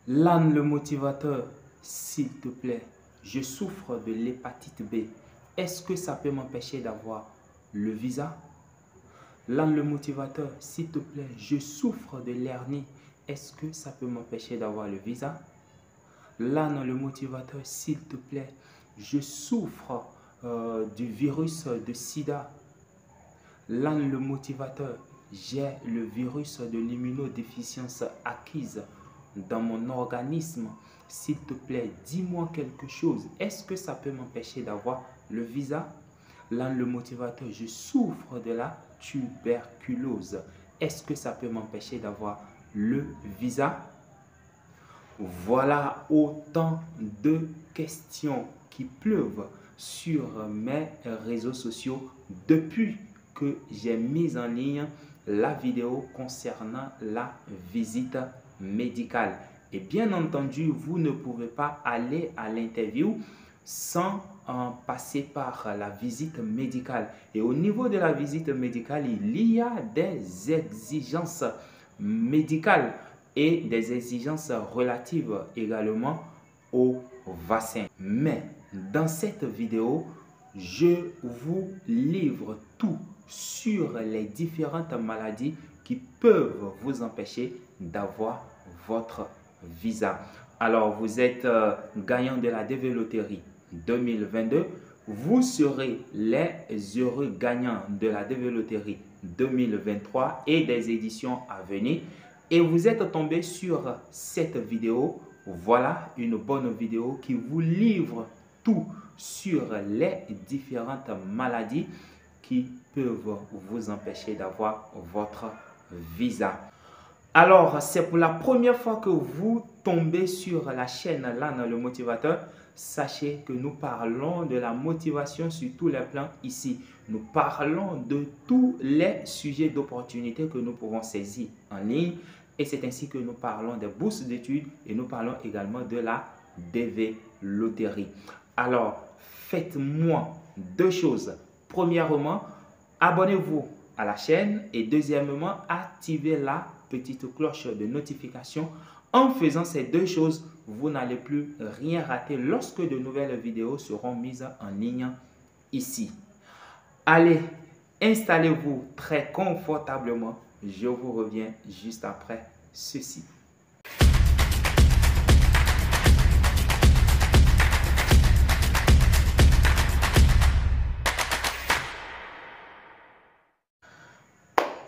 L'âne le motivateur, s'il te plaît, je souffre de l'hépatite B. Est-ce que ça peut m'empêcher d'avoir le visa? L'âne le motivateur, s'il te plaît, je souffre de l'hernie. Est-ce que ça peut m'empêcher d'avoir le visa? L'âne le motivateur, s'il te plaît, je souffre du virus de sida. L'âne le motivateur, j'ai le virus de l'immunodéficience acquise dans mon organisme. S'il te plaît, dis-moi quelque chose. Est-ce que ça peut m'empêcher d'avoir le visa? L'âne le motivateur, je souffre de la tuberculose. Est-ce que ça peut m'empêcher d'avoir le visa? Voilà autant de questions qui pleuvent sur mes réseaux sociaux depuis que j'ai mis en ligne la vidéo concernant la visite médicale. Et bien entendu, vous ne pouvez pas aller à l'interview sans passer par la visite médicale. Et au niveau de la visite médicale, il y a des exigences médicales et des exigences relatives également au vaccin. Mais dans cette vidéo, je vous livre tout sur les différentes maladies qui peuvent vous empêcher d'avoir votre visa. Alors, vous êtes gagnant de la DV Loterie 2022. Vous serez les heureux gagnants de la DV Loterie 2023 et des éditions à venir. Et vous êtes tombé sur cette vidéo. Voilà une bonne vidéo qui vous livre tout sur les différentes maladies qui peuvent vous empêcher d'avoir votre visa. Alors, c'est pour la première fois que vous tombez sur la chaîne L'âne le motivateur. Sachez que nous parlons de la motivation sur tous les plans ici. Nous parlons de tous les sujets d'opportunité que nous pouvons saisir en ligne. Et c'est ainsi que nous parlons des bourses d'études et nous parlons également de la DV Loterie. Alors, faites-moi deux choses. Premièrement, abonnez-vous à la chaîne et deuxièmement, activez la petite cloche de notification. En faisant ces deux choses, vous n'allez plus rien rater lorsque de nouvelles vidéos seront mises en ligne ici. Allez, installez-vous très confortablement. Je vous reviens juste après ceci.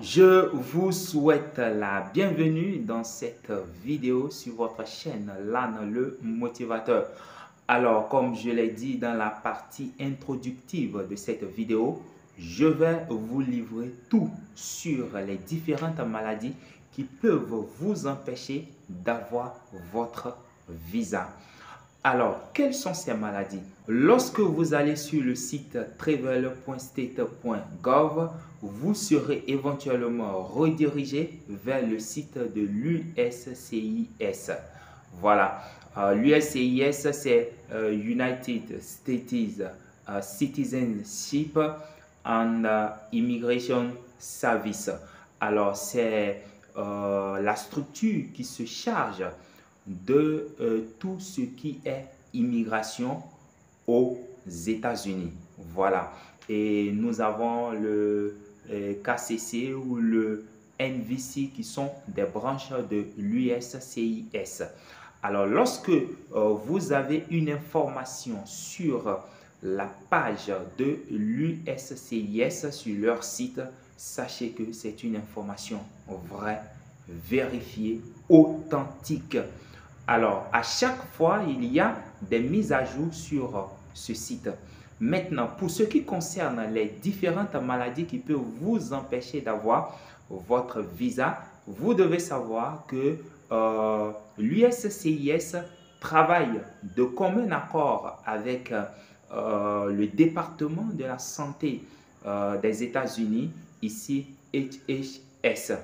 Je vous souhaite la bienvenue dans cette vidéo sur votre chaîne L'âne le motivateur. Alors, comme je l'ai dit dans la partie introductive de cette vidéo, je vais vous livrer tout sur les différentes maladies qui peuvent vous empêcher d'avoir votre visa. Alors, quelles sont ces maladies? Lorsque vous allez sur le site travel.state.gov, vous serez éventuellement redirigé vers le site de l'USCIS. Voilà, l'USCIS, c'est United States Citizenship and Immigration Service. Alors, c'est la structure qui se charge de tout ce qui est immigration aux États-Unis. Voilà. Et nous avons le KCC ou le NVC qui sont des branches de l'USCIS. Alors, lorsque vous avez une information sur la page de l'USCIS sur leur site, sachez que c'est une information vraie, vérifiée, authentique. Alors, à chaque fois, il y a des mises à jour sur ce site. Maintenant, pour ce qui concerne les différentes maladies qui peuvent vous empêcher d'avoir votre visa, vous devez savoir que l'USCIS travaille de commun accord avec le département de la santé des États-Unis, ici HHS.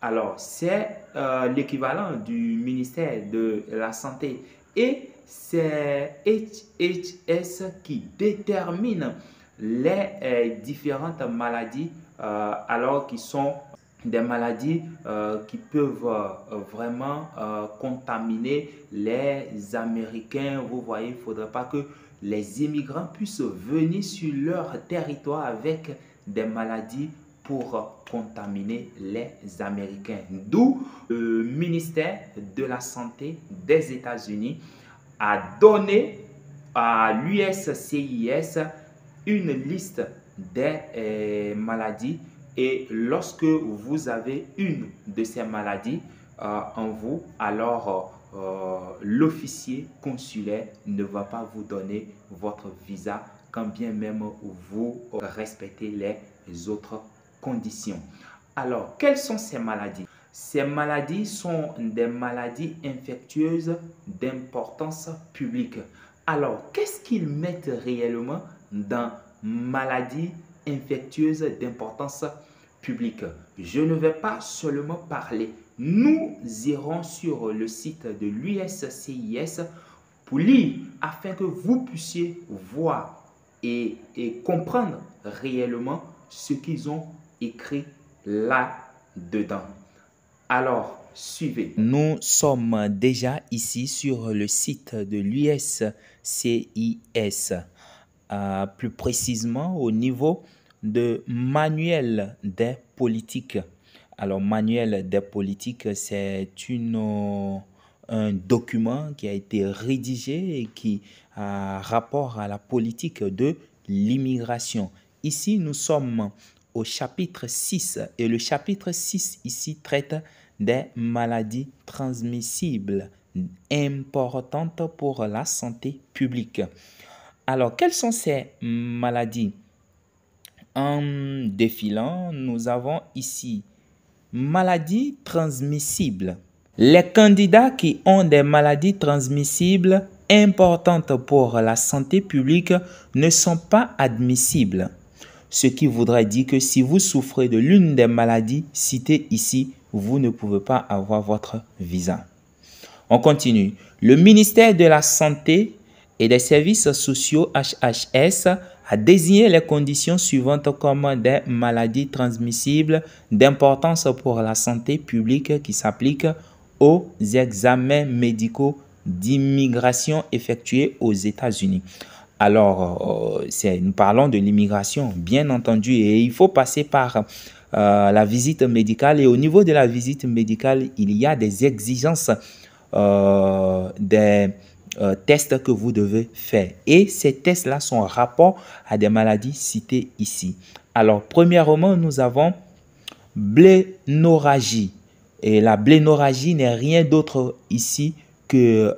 Alors, c'est l'équivalent du ministère de la Santé et c'est HHS qui détermine les différentes maladies alors qui sont des maladies qui peuvent vraiment contaminer les Américains. Vous voyez, il ne faudrait pas que les immigrants puissent venir sur leur territoire avec des maladies pour contaminer les Américains. D'où le ministère de la Santé des États-Unis a donné à l'USCIS une liste des maladies, et lorsque vous avez une de ces maladies en vous, alors l'officier consulaire ne va pas vous donner votre visa quand bien même vous respectez les autres conditions. Alors, quelles sont ces maladies? Ces maladies sont des maladies infectieuses d'importance publique. Alors, qu'est-ce qu'ils mettent réellement dans maladie infectieuse d'importance publique? Je ne vais pas seulement parler. Nous irons sur le site de l'USCIS pour lire afin que vous puissiez voir et comprendre réellement ce qu'ils ont écrit là-dedans. Alors, suivez. Nous sommes déjà ici sur le site de l'USCIS, plus précisément au niveau de manuel des politiques. Alors, manuel des politiques, c'est un document qui a été rédigé et qui a rapport à la politique de l'immigration. Ici, nous sommes au chapitre 6 et le chapitre 6 ici traite des maladies transmissibles importantes pour la santé publique. Alors, quelles sont ces maladies? En défilant, nous avons ici maladies transmissibles. Les candidats qui ont des maladies transmissibles importantes pour la santé publique ne sont pas admissibles. Ce qui voudrait dire que si vous souffrez de l'une des maladies citées ici, vous ne pouvez pas avoir votre visa. On continue. Le ministère de la Santé et des Services sociaux HHS a désigné les conditions suivantes comme des maladies transmissibles d'importance pour la santé publique qui s'appliquent aux examens médicaux d'immigration effectués aux États-Unis. Alors, nous parlons de l'immigration, bien entendu, et il faut passer par la visite médicale. Et au niveau de la visite médicale, il y a des exigences, des tests que vous devez faire. Et ces tests-là sont en rapport à des maladies citées ici. Alors, premièrement, nous avons blénorragie. Et la blénorragie n'est rien d'autre ici que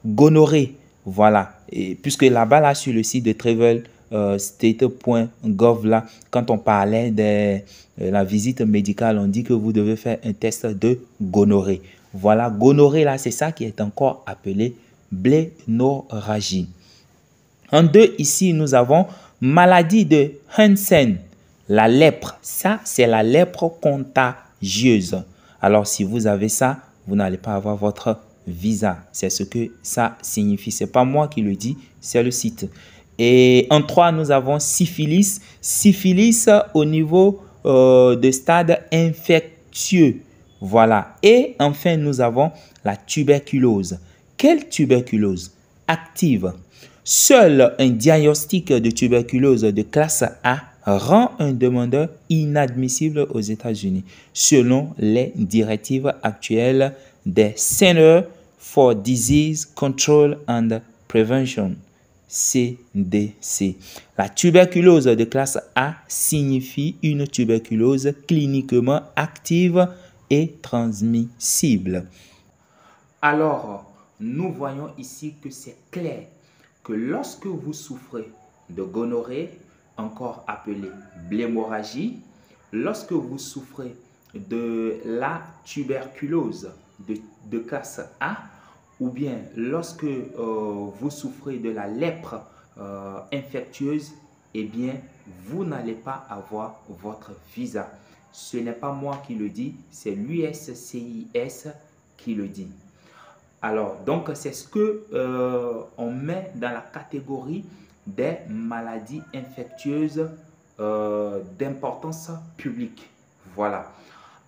gonorrhée. Voilà. Et puisque là-bas, là, sur le site de travelstate.gov, là, quand on parlait de la visite médicale, on dit que vous devez faire un test de gonorrhée. Voilà, gonorrhée, là, c'est ça qui est encore appelé blénorragie. En deux, ici, nous avons maladie de Hansen, la lèpre. Ça, c'est la lèpre contagieuse. Alors, si vous avez ça, vous n'allez pas avoir votre visa. C'est ce que ça signifie. Ce n'est pas moi qui le dis, c'est le site. Et en 3, nous avons syphilis. Syphilis au niveau de stade infectieux. Voilà. Et enfin, nous avons la tuberculose. Quelle tuberculose? Active. Seul un diagnostic de tuberculose de classe A rend un demandeur inadmissible aux États-Unis, selon les directives actuelles des Centers for Disease Control and Prevention, CDC. La tuberculose de classe A signifie une tuberculose cliniquement active et transmissible. Alors, nous voyons ici que c'est clair que lorsque vous souffrez de gonorrhée, encore appelée blémorragie, lorsque vous souffrez de la tuberculose de classe A, ou bien lorsque vous souffrez de la lèpre infectieuse, eh bien, vous n'allez pas avoir votre visa. Ce n'est pas moi qui le dis, c'est l'USCIS qui le dit. Alors, donc, c'est ce que on met dans la catégorie des maladies infectieuses d'importance publique. Voilà.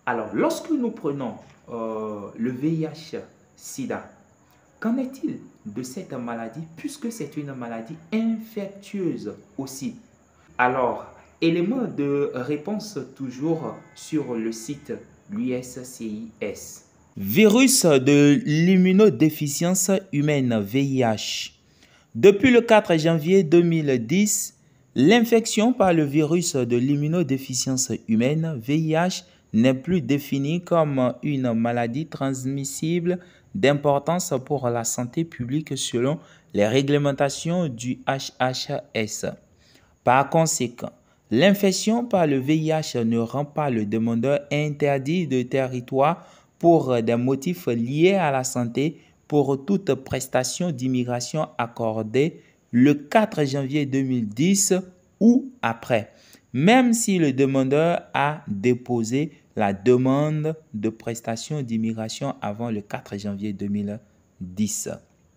Alors, lorsque nous prenons le VIH-Sida, qu'en est-il de cette maladie puisque c'est une maladie infectieuse aussi? Alors, élément de réponse toujours sur le site l'USCIS. Virus de l'immunodéficience humaine VIH. Depuis le 4 janvier 2010, l'infection par le virus de l'immunodéficience humaine VIH n'est plus définie comme une maladie transmissible d'importance pour la santé publique selon les réglementations du HHS. Par conséquent, l'infection par le VIH ne rend pas le demandeur interdit de territoire pour des motifs liés à la santé pour toute prestation d'immigration accordée le 4 janvier 2010 ou après, même si le demandeur a déposé la demande de prestation d'immigration avant le 4 janvier 2010.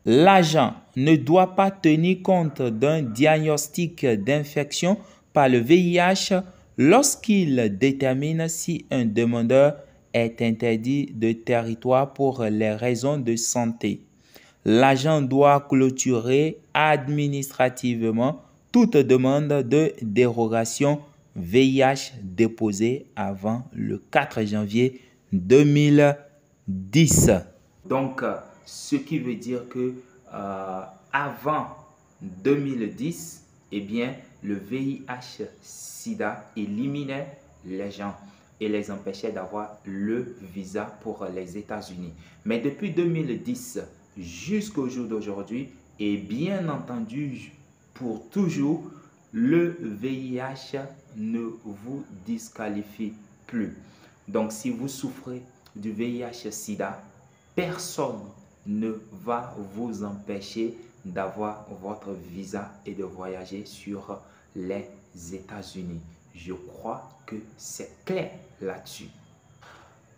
L'agent ne doit pas tenir compte d'un diagnostic d'infection par le VIH lorsqu'il détermine si un demandeur est interdit de territoire pour les raisons de santé. L'agent doit clôturer administrativement toute demande de dérogation VIH déposée avant le 4 janvier 2010. Donc, ce qui veut dire que avant 2010, eh bien, le VIH-Sida éliminait les gens et les empêchait d'avoir le visa pour les États-Unis. Mais depuis 2010 jusqu'au jour d'aujourd'hui, et bien entendu pour toujours, le VIH ne vous disqualifie plus. Donc, si vous souffrez du VIH-Sida, personne ne va vous empêcher d'avoir votre visa et de voyager sur les États-Unis. Je crois que c'est clair là-dessus.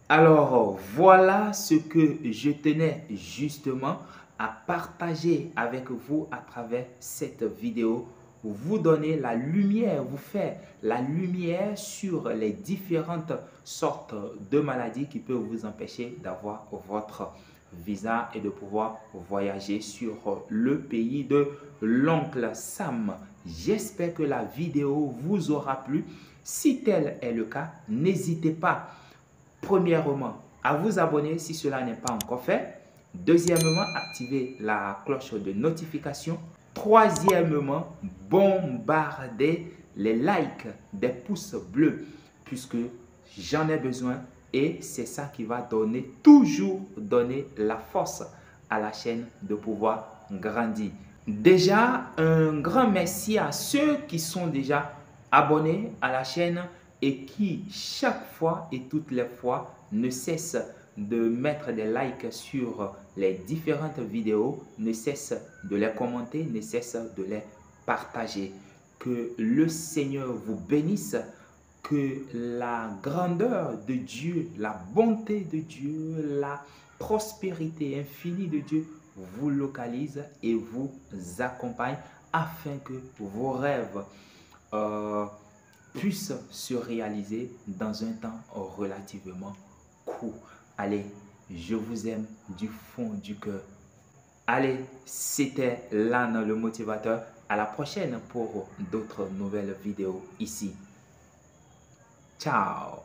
Alors, voilà ce que je tenais justement à partager avec vous à travers cette vidéo. Vous donner la lumière, vous faire la lumière sur les différentes sortes de maladies qui peuvent vous empêcher d'avoir votre visa et de pouvoir voyager sur le pays de l'oncle Sam. J'espère que la vidéo vous aura plu. Si tel est le cas, n'hésitez pas, premièrement, à vous abonner si cela n'est pas encore fait. Deuxièmement, activez la cloche de notification. Troisièmement, bombardez les likes, des pouces bleus, puisque j'en ai besoin et c'est ça qui va toujours donner la force à la chaîne de pouvoir grandir. Déjà, un grand merci à ceux qui sont déjà abonnés à la chaîne et qui chaque fois et toutes les fois ne cessent de mettre des likes sur les différentes vidéos, ne cessent de les commenter, ne cessent de les partager. Que le Seigneur vous bénisse, que la grandeur de Dieu, la bonté de Dieu, la prospérité infinie de Dieu vous localise et vous accompagne afin que vos rêves puissent se réaliser dans un temps relativement court. Allez, je vous aime du fond du cœur. Allez, c'était Lan le motivateur. À la prochaine pour d'autres nouvelles vidéos ici. Ciao.